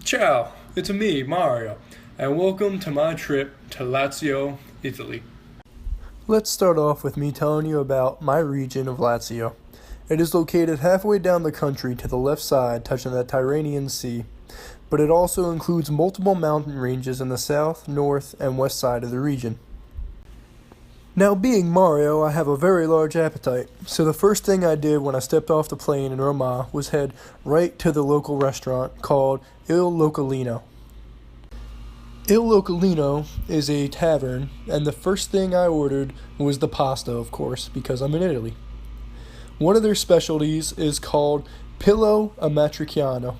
Ciao, it's me, Mario, and welcome to my trip to Lazio, Italy. Let's start off with me telling you about my region of Lazio. It is located halfway down the country to the left side, touching the Tyrrhenian Sea, but it also includes multiple mountain ranges in the south, north, and west side of the region. Now, being Mario, I have a very large appetite, so the first thing I did when I stepped off the plane in Roma was head right to the local restaurant called Il Localino. Il Localino is a tavern, and the first thing I ordered was the pasta, of course, because I'm in Italy. One of their specialties is called Pillo Amatriciano,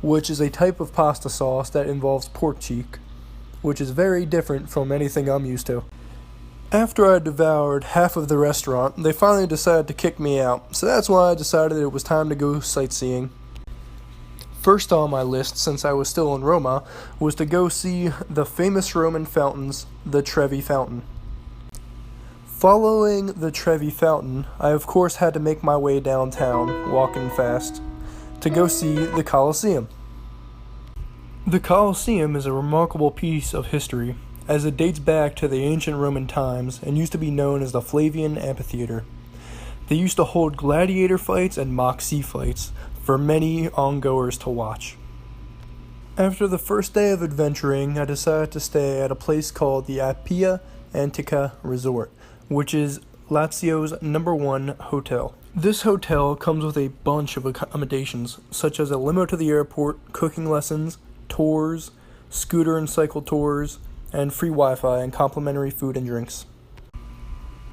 which is a type of pasta sauce that involves pork cheek, which is very different from anything I'm used to. After I devoured half of the restaurant, they finally decided to kick me out, so that's why I decided it was time to go sightseeing. First on my list, since I was still in Roma, was to go see the famous Roman fountains, the Trevi Fountain. Following the Trevi Fountain, I of course had to make my way downtown, walking fast, to go see the Colosseum. The Colosseum is a remarkable piece of history, as it dates back to the ancient Roman times and used to be known as the Flavian Amphitheater. They used to hold gladiator fights and mock sea fights for many ongoers to watch. After the first day of adventuring, I decided to stay at a place called the Appia Antica Resort, which is Lazio's #1 hotel. This hotel comes with a bunch of accommodations, such as a limo to the airport, cooking lessons, tours, scooter and cycle tours, and free Wi-Fi and complimentary food and drinks.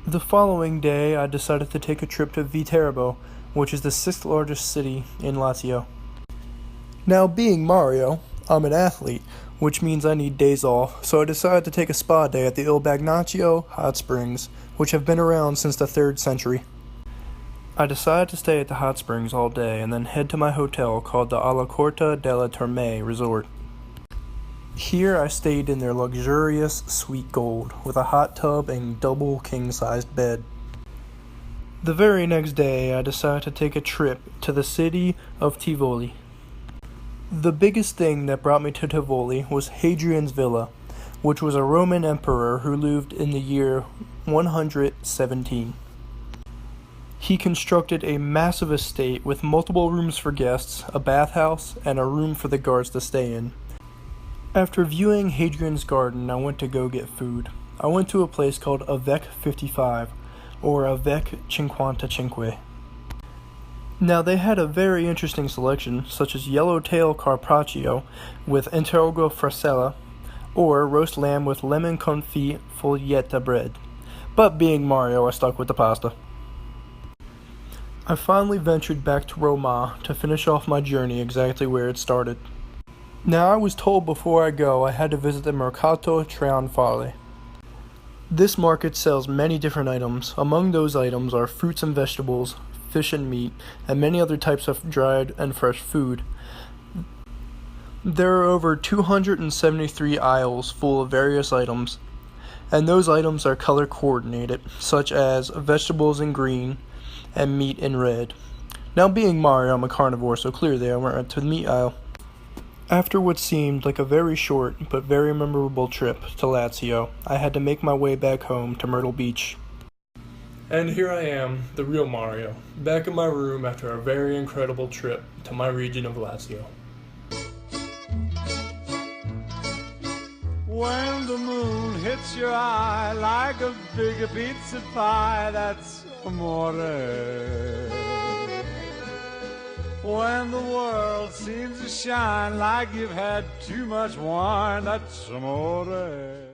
The following day, I decided to take a trip to Viterbo, which is the 6th largest city in Lazio. Now, being Mario, I'm an athlete, which means I need days off, so I decided to take a spa day at the Il Bagnaccio hot springs, which have been around since the 3rd century. I decided to stay at the hot springs all day and then head to my hotel called the Alla Corte delle Terme Resort. Here I stayed in their luxurious Suite Gold, with a hot tub and double king-sized bed. The very next day, I decided to take a trip to the city of Tivoli. The biggest thing that brought me to Tivoli was Hadrian's Villa, which was a Roman emperor who lived in the year 117. He constructed a massive estate with multiple rooms for guests, a bathhouse, and a room for the guards to stay in. After viewing Hadrian's Garden, I went to go get food. I went to a place called Avec 55, or Avec 55. Now, they had a very interesting selection, such as yellowtail carpaccio with interrogio frasella, or roast lamb with lemon confit foglietta bread. But being Mario, I stuck with the pasta. I finally ventured back to Roma to finish off my journey exactly where it started. Now, I was told before I go I had to visit the Mercato Trionfale. This market sells many different items. Among those items are fruits and vegetables, fish and meat, and many other types of dried and fresh food. There are over 273 aisles full of various items, and those items are color coordinated, such as vegetables in green and meat in red. Now, being Mario, I'm a carnivore, so clearly I went to the meat aisle. After what seemed like a very short but very memorable trip to Lazio, I had to make my way back home to Myrtle Beach. And here I am, the real Mario, back in my room after a very incredible trip to my region of Lazio. When the moon hits your eye like a big pizza pie, that's amore. When the world seems to shine like you've had too much wine, that's amore.